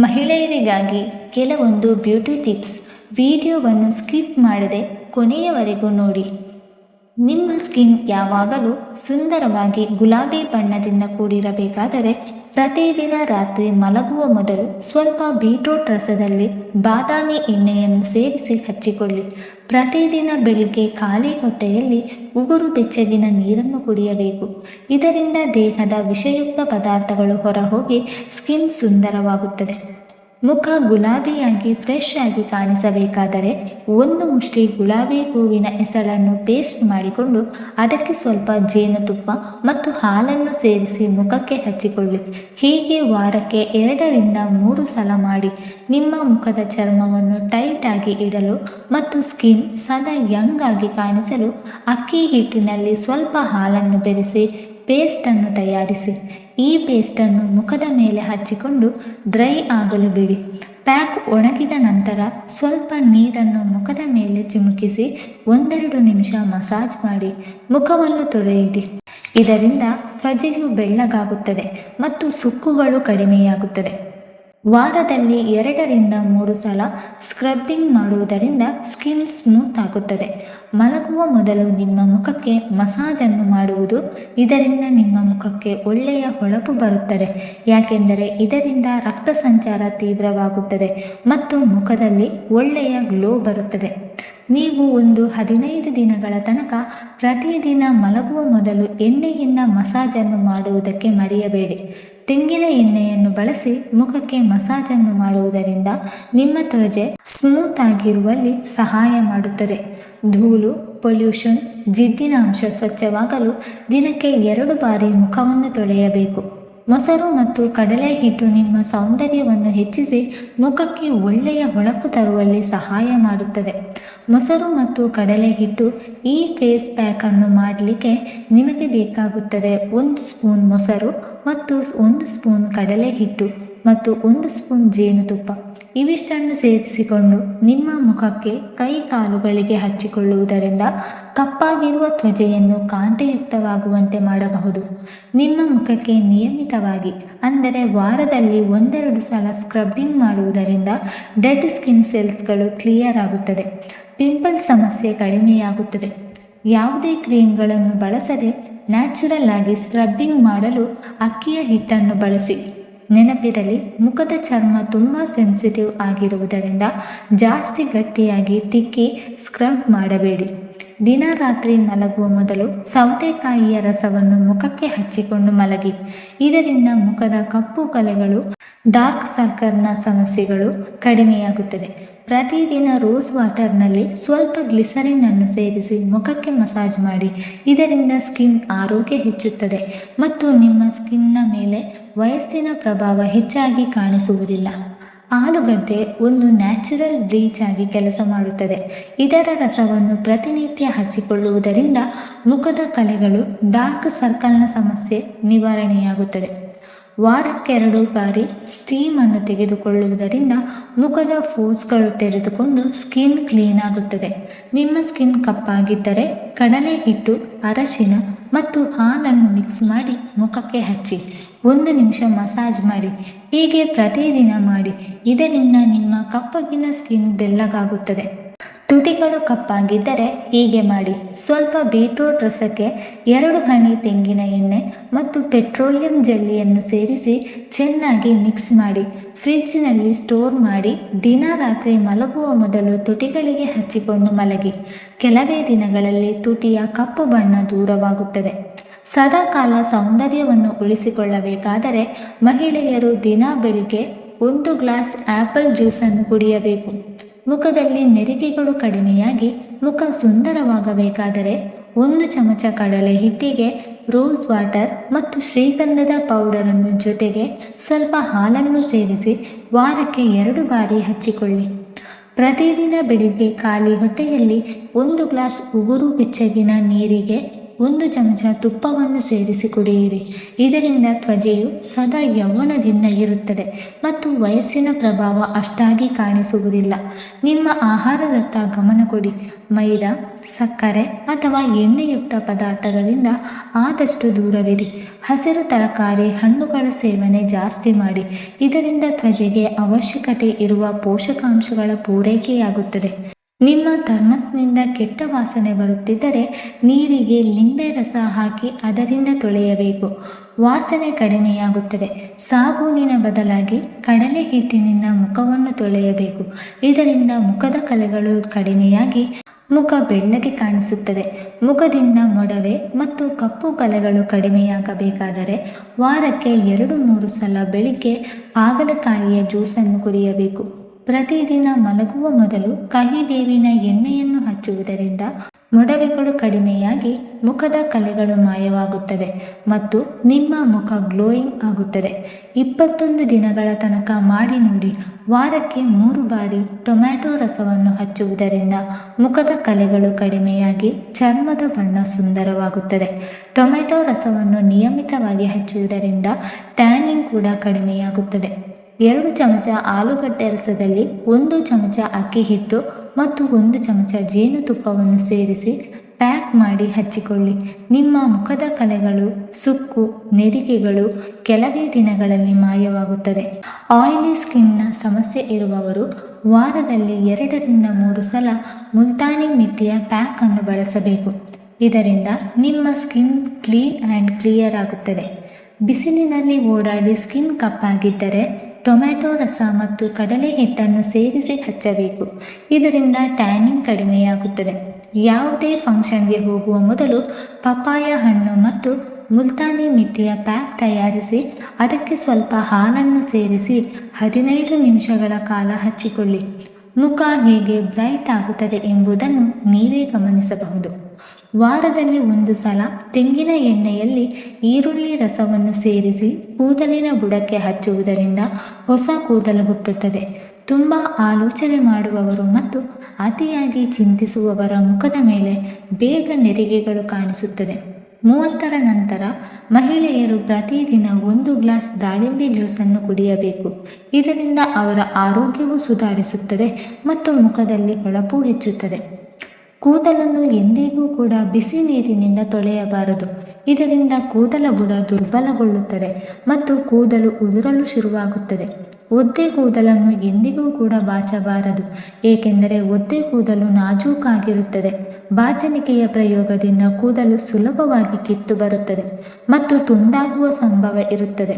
ಮಹಿಳೆಯರಿಗಾಗಿ ಕೆಲವೊಂದು beauty tips. ವಿಡಿಯೋವನ್ನು ಸ್ಕಿಪ್ ಮಾಡದೆ ಕೊನೆಯವರೆಗೂ ನೋಡಿ. ನಿಮ್ಮ ಸ್ಕಿನ್ ಯಾವಾಗಲೂ ಸುಂದರವಾಗಿ ಗುಲಾಬಿ ಬಣ್ಣದಿಂದ ಕೂಡಿರಬೇಕಾದರೆ ಪ್ರತಿದಿನ ರಾತ್ರಿ ಮಲಗುವ ಮೊದಲು ಸ್ವಲ್ಪ ಬೀಟ್ರೂಟ್ ರಸದಲ್ಲಿ ಬಾದಾಮಿ ಎಣ್ಣೆಯನ್ನು ಸೇರಿಸಿ ಹಚ್ಚಿಕೊಳ್ಳಿ. ಪ್ರತಿದಿನ ಬೆಳಿಗ್ಗೆ ಖಾಲಿ ಹೊಟ್ಟೆಯಲ್ಲಿ ಉಗುರು ಬೆಚ್ಚಗಿನ ನೀರನ್ನು ಕುಡಿಯಬೇಕು. ಇದರಿಂದ ದೇಹದ ವಿಷಯುಕ್ತ ಪದಾರ್ಥಗಳು ಹೊರಹೋಗಿ ಸ್ಕಿನ್ ಸುಂದರವಾಗುತ್ತದೆ. ಮುಖ ಗುಲಾಬಿಯಾಗಿ ಫ್ರೆಶ್ ಆಗಿ ಕಾಣಿಸಬೇಕಾದರೆ ಒಂದು ಮುಷ್ಟಿ ಗುಲಾಬಿ ಹೂವಿನ ಎಸಳನ್ನು ಪೇಸ್ಟ್ ಮಾಡಿಕೊಂಡು ಅದಕ್ಕೆ ಸ್ವಲ್ಪ ಜೇನುತುಪ್ಪ ಮತ್ತು ಹಾಲನ್ನು ಸೇರಿಸಿ ಮುಖಕ್ಕೆ ಹಚ್ಚಿಕೊಳ್ಳಿ. ಹೀಗೆ ವಾರಕ್ಕೆ 2ರಿಂದ 3 ಸಲ ಮಾಡಿ. ನಿಮ್ಮ ಮುಖದ ಚರ್ಮವನ್ನು ಟೈಟ್ ಆಗಿ ಇಡಲು ಮತ್ತು ಸ್ಕಿನ್ ಸದಾ ಯಂಗ್ ಆಗಿ ಕಾಣಿಸಲು ಅಕ್ಕಿ ಹಿಟ್ಟಿನಲ್ಲಿ ಸ್ವಲ್ಪ ಹಾಲನ್ನು ಬೆರೆಸಿ ಪೇಸ್ಟನ್ನು ತಯಾರಿಸಿ. ಈ ಪೇಸ್ಟನ್ನು ಮುಖದ ಮೇಲೆ ಹಚ್ಚಿಕೊಂಡು ಡ್ರೈ ಆಗಲು ಬಿಡಿ. ಪ್ಯಾಕ್ ಒಣಗಿದ ನಂತರ ಸ್ವಲ್ಪ ನೀರನ್ನು ಮುಖದ ಮೇಲೆ ಚಿಮುಕಿಸಿ 1-2 ನಿಮಿಷ ಮಸಾಜ್ ಮಾಡಿ ಮುಖವನ್ನು ತೊಳೆಯಿರಿ. ಇದರಿಂದ ತ್ವಚೆಯು ಬೆಳ್ಳಗಾಗುತ್ತದೆ ಮತ್ತು ಸುಕ್ಕುಗಳು ಕಡಿಮೆಯಾಗುತ್ತದೆ. ವಾರದಲ್ಲಿ 2ರಿಂದ 3 ಸಲ ಸ್ಕ್ರಬ್ಬಿಂಗ್ ಮಾಡುವುದರಿಂದ ಸ್ಕಿನ್ ಸ್ಮೂತ್ ಆಗುತ್ತದೆ. ಮಲಗುವ ಮೊದಲು ನಿಮ್ಮ ಮುಖಕ್ಕೆ ಮಸಾಜನ್ನು ಮಾಡುವುದು. ಇದರಿಂದ ನಿಮ್ಮ ಮುಖಕ್ಕೆ ಒಳ್ಳೆಯ ಹೊಳಪು ಬರುತ್ತದೆ. ಯಾಕೆಂದರೆ ಇದರಿಂದ ರಕ್ತ ಸಂಚಾರ ತೀವ್ರವಾಗುತ್ತದೆ ಮತ್ತು ಮುಖದಲ್ಲಿ ಒಳ್ಳೆಯ ಗ್ಲೋ ಬರುತ್ತದೆ. ನೀವು ಒಂದು 15 ದಿನಗಳ ತನಕ ಪ್ರತಿದಿನ ಮಲಗುವ ಮೊದಲು ಎಣ್ಣೆಯಿಂದ ಮಸಾಜನ್ನು ಮಾಡುವುದಕ್ಕೆ ಮರೆಯಬೇಡಿ. ತೆಂಗಿನ ಎಣ್ಣೆಯನ್ನು ಬಳಸಿ ಮುಖಕ್ಕೆ ಮಸಾಜನ್ನು ಮಾಡುವುದರಿಂದ ನಿಮ್ಮ ತ್ವಚೆ ಸ್ಮೂತ್ ಆಗಿರುವಲ್ಲಿ ಸಹಾಯ ಮಾಡುತ್ತದೆ. ಧೂಳು, ಪೊಲ್ಯೂಷನ್, ಜಿಡ್ಡಿನ ಅಂಶ ಸ್ವಚ್ಛವಾಗಲು ದಿನಕ್ಕೆ 2 ಬಾರಿ ಮುಖವನ್ನು ತೊಳೆಯಬೇಕು. ಮೊಸರು ಮತ್ತು ಕಡಲೆ ಹಿಟ್ಟು ನಿಮ್ಮ ಸೌಂದರ್ಯವನ್ನು ಹೆಚ್ಚಿಸಿ ಮುಖಕ್ಕೆ ಒಳ್ಳೆಯ ಹೊಳಪು ತರುವಲ್ಲಿ ಸಹಾಯ ಮಾಡುತ್ತದೆ. ಮೊಸರು ಮತ್ತು ಕಡಲೆ ಹಿಟ್ಟು ಈ ಫೇಸ್ ಪ್ಯಾಕನ್ನು ಮಾಡಲಿಕ್ಕೆ ನಿಮಗೆ ಬೇಕಾಗುತ್ತದೆ 1 ಸ್ಪೂನ್ ಮೊಸರು ಮತ್ತು 1 ಸ್ಪೂನ್ ಕಡಲೆ ಹಿಟ್ಟು ಮತ್ತು 1 ಸ್ಪೂನ್ ಜೇನುತುಪ್ಪ. ಇವಿಷ್ಟನ್ನು ಸೇರಿಸಿಕೊಂಡು ನಿಮ್ಮ ಮುಖಕ್ಕೆ ಕೈ ಕಾಲುಗಳಿಗೆ ಹಚ್ಚಿಕೊಳ್ಳುವುದರಿಂದ ಕಪ್ಪಾಗಿರುವ ತ್ವಚೆಯನ್ನು ಕಾಂತಿಯುಕ್ತವಾಗುವಂತೆ ಮಾಡಬಹುದು. ನಿಮ್ಮ ಮುಖಕ್ಕೆ ನಿಯಮಿತವಾಗಿ ಅಂದರೆ ವಾರದಲ್ಲಿ 1-2 ಸಲ ಸ್ಕ್ರಬ್ಬಿಂಗ್ ಮಾಡುವುದರಿಂದ ಡೆಡ್ ಸ್ಕಿನ್ ಸೆಲ್ಸ್ಗಳು ಕ್ಲಿಯರ್ ಆಗುತ್ತದೆ. ಪಿಂಪಲ್ ಸಮಸ್ಯೆ ಕಡಿಮೆಯಾಗುತ್ತದೆ. ಯಾವುದೇ ಕ್ರೀಮ್ಗಳನ್ನು ಬಳಸದೆ ನ್ಯಾಚುರಲ್ ಆಗಿ ಸ್ಕ್ರಬ್ಬಿಂಗ್ ಮಾಡಲು ಅಕ್ಕಿಯ ಹಿಟ್ಟನ್ನು ಬಳಸಿ. ನೆನಪಿರಲಿ, ಮುಖದ ಚರ್ಮ ತುಂಬ ಸೆನ್ಸಿಟಿವ್ ಆಗಿರುವುದರಿಂದ ಜಾಸ್ತಿ ಗಟ್ಟಿಯಾಗಿ ತಿಕ್ಕಿ ಸ್ಕ್ರಬ್ ಮಾಡಬೇಡಿ. ದಿನ ರಾತ್ರಿ ಮಲಗುವ ಮೊದಲು ಸೌತೆಕಾಯಿಯ ರಸವನ್ನು ಮುಖಕ್ಕೆ ಹಚ್ಚಿಕೊಂಡು ಮಲಗಿ. ಇದರಿಂದ ಮುಖದ ಕಪ್ಪು ಕಲೆಗಳು, ಡಾರ್ಕ್ ಸರ್ಕಲ್ನ ಸಮಸ್ಯೆಗಳು ಕಡಿಮೆಯಾಗುತ್ತದೆ. ಪ್ರತಿದಿನ ರೋಸ್ ವಾಟರ್ನಲ್ಲಿ ಸ್ವಲ್ಪ ಗ್ಲಿಸರಿನ್ ಅನ್ನು ಸೇರಿಸಿ ಮುಖಕ್ಕೆ ಮಸಾಜ್ ಮಾಡಿ. ಇದರಿಂದ ಸ್ಕಿನ್ ಆರೋಗ್ಯ ಹೆಚ್ಚುತ್ತದೆ ಮತ್ತು ನಿಮ್ಮ ಸ್ಕಿನ್ನ ಮೇಲೆ ವಯಸ್ಸಿನ ಪ್ರಭಾವ ಹೆಚ್ಚಾಗಿ ಕಾಣಿಸುವುದಿಲ್ಲ. ಆಲೂಗಡ್ಡೆ ಒಂದು ನ್ಯಾಚುರಲ್ ಬ್ಲೀಚ್ ಆಗಿ ಕೆಲಸ ಮಾಡುತ್ತದೆ. ಇದರ ರಸವನ್ನು ಪ್ರತಿನಿತ್ಯ ಹಚ್ಚಿಕೊಳ್ಳುವುದರಿಂದ ಮುಖದ ಕಲೆಗಳು, ಡಾರ್ಕ್ ಸರ್ಕಲ್ನ ಸಮಸ್ಯೆ ನಿವಾರಣೆಯಾಗುತ್ತದೆ. ವಾರಕ್ಕೆ 2 ಬಾರಿ ಸ್ಟೀಮನ್ನು ತೆಗೆದುಕೊಳ್ಳುವುದರಿಂದ ಮುಖದ ಫೋಸ್ಗಳು ತೆರೆದುಕೊಂಡು ಸ್ಕಿನ್ ಕ್ಲೀನ್ ಆಗುತ್ತದೆ. ನಿಮ್ಮ ಸ್ಕಿನ್ ಕಪ್ಪಾಗಿದ್ದರೆ ಕಡಲೆ ಹಿಟ್ಟು, ಅರಶಿನ ಮತ್ತು ಹಾಲನ್ನು ಮಿಕ್ಸ್ ಮಾಡಿ ಮುಖಕ್ಕೆ ಹಚ್ಚಿ 1 ನಿಮಿಷ ಮಸಾಜ್ ಮಾಡಿ. ಹೀಗೆ ಪ್ರತಿದಿನ ಮಾಡಿ. ಇದರಿಂದ ನಿಮ್ಮ ಕಪ್ಪಗಿನ ಸ್ಕಿನ್ ಬೆಳ್ಳಗಾಗುತ್ತದೆ. ತುಟಿಗಳು ಕಪ್ಪಾಗಿದ್ದರೆ ಹೀಗೆ ಮಾಡಿ. ಸ್ವಲ್ಪ ಬೀಟ್ರೂಟ್ ರಸಕ್ಕೆ 2 ಹನಿ ತೆಂಗಿನ ಎಣ್ಣೆ ಮತ್ತು ಪೆಟ್ರೋಲಿಯಂ ಜೆಲ್ಲಿಯನ್ನು ಸೇರಿಸಿ ಚೆನ್ನಾಗಿ ಮಿಕ್ಸ್ ಮಾಡಿ ಫ್ರಿಡ್ಜ್ನಲ್ಲಿ ಸ್ಟೋರ್ ಮಾಡಿ ದಿನ ರಾತ್ರಿ ಮಲಗುವ ಮೊದಲು ತುಟಿಗಳಿಗೆ ಹಚ್ಚಿಕೊಂಡು ಮಲಗಿ. ಕೆಲವೇ ದಿನಗಳಲ್ಲಿ ತುಟಿಯ ಕಪ್ಪು ಬಣ್ಣ ದೂರವಾಗುತ್ತದೆ. ಸದಾಕಾಲ ಸೌಂದರ್ಯವನ್ನು ಉಳಿಸಿಕೊಳ್ಳಬೇಕಾದರೆ ಮಹಿಳೆಯರು ದಿನ ಬೆಳಿಗ್ಗೆ 1 ಗ್ಲಾಸ್ ಆ್ಯಪಲ್ ಜ್ಯೂಸನ್ನು ಕುಡಿಯಬೇಕು. ಮುಖದಲ್ಲಿ ನೆರಿಗೆಗಳು ಕಡಿಮೆಯಾಗಿ ಮುಖ ಸುಂದರವಾಗಬೇಕಾದರೆ 1 ಚಮಚ ಕಡಲೆ ಹಿಟ್ಟಿಗೆ ರೋಸ್ ವಾಟರ್ ಮತ್ತು ಶ್ರೀಗಂಧದ ಪೌಡರನ್ನು ಜೊತೆಗೆ ಸ್ವಲ್ಪ ಹಾಲನ್ನು ಸೇರಿಸಿ ವಾರಕ್ಕೆ 2 ಬಾರಿ ಹಚ್ಚಿಕೊಳ್ಳಿ. ಪ್ರತಿದಿನ ಬೆಳಿಗ್ಗೆ ಖಾಲಿ ಹೊಟ್ಟೆಯಲ್ಲಿ 1 ಗ್ಲಾಸ್ ಉಗುರು ಬೆಚ್ಚಗಿನ ನೀರಿಗೆ 1 ಚಮಚ ತುಪ್ಪವನ್ನು ಸೇರಿಸಿ ಕುಡಿಯಿರಿ. ಇದರಿಂದ ತ್ವಚೆಯು ಸದಾ ಯೌವನದಿಂದ ಇರುತ್ತದೆ ಮತ್ತು ವಯಸ್ಸಿನ ಪ್ರಭಾವ ಅಷ್ಟಾಗಿ ಕಾಣಿಸುವುದಿಲ್ಲ. ನಿಮ್ಮ ಆಹಾರದತ್ತ ಗಮನ ಕೊಡಿ. ಮೈದಾ, ಸಕ್ಕರೆ ಅಥವಾ ಎಣ್ಣೆಯುಕ್ತ ಪದಾರ್ಥಗಳಿಂದ ಆದಷ್ಟು ದೂರವಿರಿ. ಹಸಿರು ತರಕಾರಿ, ಹಣ್ಣುಗಳ ಸೇವನೆ ಜಾಸ್ತಿ ಮಾಡಿ. ಇದರಿಂದ ತ್ವಚೆಗೆ ಅವಶ್ಯಕತೆ ಇರುವ ಪೋಷಕಾಂಶಗಳ ಪೂರೈಕೆಯಾಗುತ್ತದೆ. ನಿಮ್ಮ ಥರ್ಮಸ್ನಿಂದ ಕೆಟ್ಟ ವಾಸನೆ ಬರುತ್ತಿದ್ದರೆ ನೀರಿಗೆ ಲಿಂಬೆ ರಸ ಹಾಕಿ ಅದರಿಂದ ತೊಳೆಯಬೇಕು. ವಾಸನೆ ಕಡಿಮೆಯಾಗುತ್ತದೆ. ಸಾಬೂನಿನ ಬದಲಾಗಿ ಕಡಲೆ ಹಿಟ್ಟಿನಿಂದ ಮುಖವನ್ನು ತೊಳೆಯಬೇಕು. ಇದರಿಂದ ಮುಖದ ಕಲೆಗಳು ಕಡಿಮೆಯಾಗಿ ಮುಖ ಬೆಳ್ಳಗೆ ಕಾಣಿಸುತ್ತದೆ. ಮುಖದಿಂದ ಮೊಡವೆ ಮತ್ತು ಕಪ್ಪು ಕಲೆಗಳು ಕಡಿಮೆಯಾಗಬೇಕಾದರೆ ವಾರಕ್ಕೆ 2-3 ಸಲ ಬೆಳಿಗ್ಗೆ ಹಾಗಲಕಾಯಿಯ ಜ್ಯೂಸನ್ನು ಕುಡಿಯಬೇಕು. ಪ್ರತಿದಿನ ಮಲಗುವ ಮೊದಲು ಕಹಿಬೇವಿನ ಎಣ್ಣೆಯನ್ನು ಹಚ್ಚುವುದರಿಂದ ಮೊಡವೆಗಳು ಕಡಿಮೆಯಾಗಿ ಮುಖದ ಕಲೆಗಳು ಮಾಯವಾಗುತ್ತದೆ ಮತ್ತು ನಿಮ್ಮ ಮುಖ ಗ್ಲೋಯಿಂಗ್ ಆಗುತ್ತದೆ. 21 ದಿನಗಳ ತನಕ ಮಾಡಿ ನೋಡಿ. ವಾರಕ್ಕೆ 3 ಬಾರಿ ಟೊಮ್ಯಾಟೊ ರಸವನ್ನು ಹಚ್ಚುವುದರಿಂದ ಮುಖದ ಕಲೆಗಳು ಕಡಿಮೆಯಾಗಿ ಚರ್ಮದ ಬಣ್ಣ ಸುಂದರವಾಗುತ್ತದೆ. ಟೊಮ್ಯಾಟೊ ರಸವನ್ನು ನಿಯಮಿತವಾಗಿ ಹಚ್ಚುವುದರಿಂದ ಟ್ಯಾನಿಂಗ್ ಕೂಡ ಕಡಿಮೆಯಾಗುತ್ತದೆ. 2 ಚಮಚ ಆಲೂಗಡ್ಡೆ ರಸದಲ್ಲಿ 1 ಚಮಚ ಅಕ್ಕಿ ಹಿಟ್ಟು ಮತ್ತು 1 ಚಮಚ ಜೇನುತುಪ್ಪವನ್ನು ಸೇರಿಸಿ ಪ್ಯಾಕ್ ಮಾಡಿ ಹಚ್ಚಿಕೊಳ್ಳಿ. ನಿಮ್ಮ ಮುಖದ ಕಲೆಗಳು, ಸುಕ್ಕು, ನೆರಿಗೆಗಳು ಕೆಲವೇ ದಿನಗಳಲ್ಲಿ ಮಾಯವಾಗುತ್ತದೆ. ಆಯಿಲಿ ಸ್ಕಿನ್ನ ಸಮಸ್ಯೆ ಇರುವವರು ವಾರದಲ್ಲಿ 2-3 ಸಲ ಮುಲ್ತಾನಿ ಮಿಟ್ಟಿಯ ಪ್ಯಾಕ್ ಅನ್ನು ಬಳಸಬೇಕು. ಇದರಿಂದ ನಿಮ್ಮ ಸ್ಕಿನ್ ಕ್ಲೀನ್ ಆ್ಯಂಡ್ ಕ್ಲಿಯರ್ ಆಗುತ್ತದೆ. ಬಿಸಿಲಿನಲ್ಲಿ ಓಡಾಡಿ ಸ್ಕಿನ್ ಕಪ್ಪಾಗಿದ್ದರೆ ಟೊಮ್ಯಾಟೊ ರಸ ಮತ್ತು ಕಡಲೆ ಹಿಟ್ಟನ್ನು ಸೇರಿಸಿ ಹಚ್ಚಬೇಕು. ಇದರಿಂದ ಟ್ಯಾನಿಂಗ್ ಕಡಿಮೆಯಾಗುತ್ತದೆ. ಯಾವುದೇ ಫಂಕ್ಷನ್ಗೆ ಹೋಗುವ ಮೊದಲು ಪಪ್ಪಾಯ ಹಣ್ಣು ಮತ್ತು ಮುಲ್ತಾನಿ ಮಿಟ್ಟಿಯ ಪ್ಯಾಕ್ ತಯಾರಿಸಿ ಅದಕ್ಕೆ ಸ್ವಲ್ಪ ಹಾಲನ್ನು ಸೇರಿಸಿ 15 ನಿಮಿಷಗಳ ಕಾಲ ಹಚ್ಚಿಕೊಳ್ಳಿ. ಮುಖ ಹೇಗೆ ಬ್ರೈಟ್ ಆಗುತ್ತದೆ ಎಂಬುದನ್ನು ನೀವೇ ಗಮನಿಸಬಹುದು. ವಾರದಲ್ಲಿ 1 ಸಲ ತೆಂಗಿನ ಎಣ್ಣೆಯಲ್ಲಿ ಈರುಳ್ಳಿ ರಸವನ್ನು ಸೇರಿಸಿ ಕೂದಲಿನ ಬುಡಕ್ಕೆ ಹಚ್ಚುವುದರಿಂದ ಹೊಸ ಕೂದಲು ಹುಟ್ಟುತ್ತದೆ. ತುಂಬ ಆಲೋಚನೆ ಮಾಡುವವರು ಮತ್ತು ಅತಿಯಾಗಿ ಚಿಂತಿಸುವವರ ಮುಖದ ಮೇಲೆ ಬೇಗ ನೆರಿಗೆಗಳು ಕಾಣಿಸುತ್ತದೆ. 30ರ ನಂತರ ಮಹಿಳೆಯರು ಪ್ರತಿದಿನ 1 ಗ್ಲಾಸ್ ದಾಳಿಂಬೆ ಜ್ಯೂಸನ್ನು ಕುಡಿಯಬೇಕು. ಇದರಿಂದ ಅವರ ಆರೋಗ್ಯವು ಸುಧಾರಿಸುತ್ತದೆ ಮತ್ತು ಮುಖದಲ್ಲಿ ಹೊಳಪು ಹೆಚ್ಚುತ್ತದೆ. ಕೂದಲನ್ನು ಎಂದಿಗೂ ಕೂಡ ಬಿಸಿ ನೀರಿನಿಂದ ತೊಳೆಯಬಾರದು. ಇದರಿಂದ ಕೂದಲ ಬುಡ ದುರ್ಬಲಗೊಳ್ಳುತ್ತದೆ ಮತ್ತು ಕೂದಲು ಉದುರಲು ಶುರುವಾಗುತ್ತದೆ. ಒದ್ದೆ ಕೂದಲನ್ನು ಎಂದಿಗೂ ಕೂಡ ಬಾಚಬಾರದು, ಏಕೆಂದರೆ ಒದ್ದೆ ಕೂದಲು ನಾಜೂಕಾಗಿರುತ್ತದೆ. ಬಾಚಣಿಕೆಯ ಪ್ರಯೋಗದಿಂದ ಕೂದಲು ಸುಲಭವಾಗಿ ಕಿತ್ತು ಬರುತ್ತದೆ ಮತ್ತು ತುಂಡಾಗುವ ಸಂಭವ ಇರುತ್ತದೆ.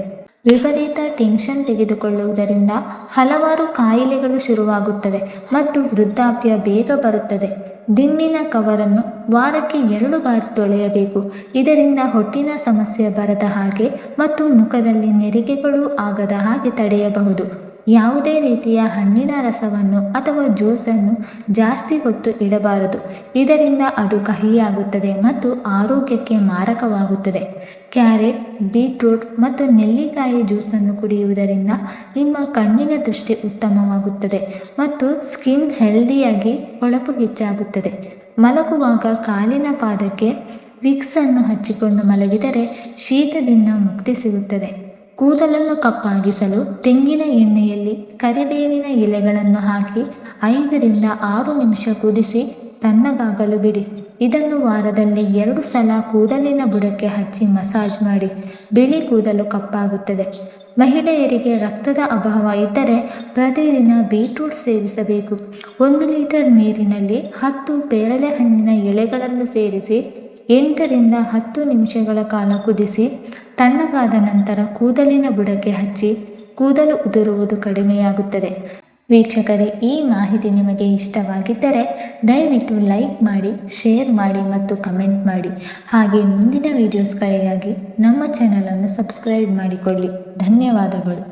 ವಿಪರೀತ ಟೆನ್ಷನ್ ತೆಗೆದುಕೊಳ್ಳುವುದರಿಂದ ಹಲವಾರು ಕಾಯಿಲೆಗಳು ಶುರುವಾಗುತ್ತವೆ ಮತ್ತು ವೃದ್ಧಾಪ್ಯ ಬೇಗ ಬರುತ್ತದೆ. ದಿಂಬಿನ ಕವರನ್ನು ವಾರಕ್ಕೆ 2 ಬಾರಿ ತೊಳೆಯಬೇಕು. ಇದರಿಂದ ಹೊಟ್ಟಿನ ಸಮಸ್ಯೆ ಬರದ ಹಾಗೆ ಮತ್ತು ಮುಖದಲ್ಲಿ ನೆರಿಗೆಗಳು ಆಗದ ಹಾಗೆ ತಡೆಯಬಹುದು. ಯಾವುದೇ ರೀತಿಯ ಹಣ್ಣಿನ ರಸವನ್ನು ಅಥವಾ ಜ್ಯೂಸನ್ನು ಜಾಸ್ತಿ ಹೊತ್ತು ಇಡಬಾರದು. ಇದರಿಂದ ಅದು ಕಹಿಯಾಗುತ್ತದೆ ಮತ್ತು ಆರೋಗ್ಯಕ್ಕೆ ಮಾರಕವಾಗುತ್ತದೆ. ಕ್ಯಾರೆಟ್, ಬೀಟ್ರೂಟ್ ಮತ್ತು ನೆಲ್ಲಿಕಾಯಿ ಜ್ಯೂಸನ್ನು ಕುಡಿಯುವುದರಿಂದ ನಿಮ್ಮ ಕಣ್ಣಿನ ದೃಷ್ಟಿ ಉತ್ತಮವಾಗುತ್ತದೆ ಮತ್ತು ಸ್ಕಿನ್ ಹೆಲ್ದಿಯಾಗಿ ಹೊಳಪು ಹೆಚ್ಚಾಗುತ್ತದೆ. ಮಲಗುವಾಗ ಕಾಲಿನ ಪಾದಕ್ಕೆ ವಿಕ್ಸನ್ನು ಹಚ್ಚಿಕೊಂಡು ಮಲಗಿದರೆ ಶೀತದಿಂದ ಮುಕ್ತಿ ಸಿಗುತ್ತದೆ. ಕೂದಲನ್ನು ಕಪ್ಪಾಗಿಸಲು ತೆಂಗಿನ ಎಣ್ಣೆಯಲ್ಲಿ ಕರಿಬೇವಿನ ಎಲೆಗಳನ್ನು ಹಾಕಿ 5-6 ನಿಮಿಷ ಕುದಿಸಿ ತಣ್ಣಗಾಗಲು ಬಿಡಿ. ಇದನ್ನು ವಾರದಲ್ಲಿ 2 ಸಲ ಕೂದಲಿನ ಬುಡಕ್ಕೆ ಹಚ್ಚಿ ಮಸಾಜ್ ಮಾಡಿ. ಬಿಳಿ ಕೂದಲು ಕಪ್ಪಾಗುತ್ತದೆ. ಮಹಿಳೆಯರಿಗೆ ರಕ್ತದ ಅಭಾವ ಇದ್ದರೆ ಪ್ರತಿದಿನ ಬೀಟ್ರೂಟ್ ಸೇವಿಸಬೇಕು. 1 ಲೀಟರ್ ನೀರಿನಲ್ಲಿ 10 ಪೇರಳೆ ಹಣ್ಣಿನ ಎಳೆಗಳನ್ನು ಸೇರಿಸಿ 8-10 ನಿಮಿಷಗಳ ಕಾಲ ಕುದಿಸಿ ತಣ್ಣಗಾದ ನಂತರ ಕೂದಲಿನ ಬುಡಕ್ಕೆ ಹಚ್ಚಿ ಕೂದಲು ಉದುರುವುದು ಕಡಿಮೆಯಾಗುತ್ತದೆ. ವೀಕ್ಷಕರೇ, ಈ ಮಾಹಿತಿ ನಿಮಗೆ ಇಷ್ಟವಾಗಿದ್ದರೆ ದಯವಿಟ್ಟು ಲೈಕ್ ಮಾಡಿ, ಶೇರ್ ಮಾಡಿ ಮತ್ತು ಕಮೆಂಟ್ ಮಾಡಿ. ಹಾಗೆ ಮುಂದಿನ ವಿಡಿಯೋಸ್ಗಳಿಗಾಗಿ ನಮ್ಮ ಚಾನಲನ್ನು ಸಬ್ಸ್ಕ್ರೈಬ್ ಮಾಡಿಕೊಳ್ಳಿ. ಧನ್ಯವಾದಗಳು.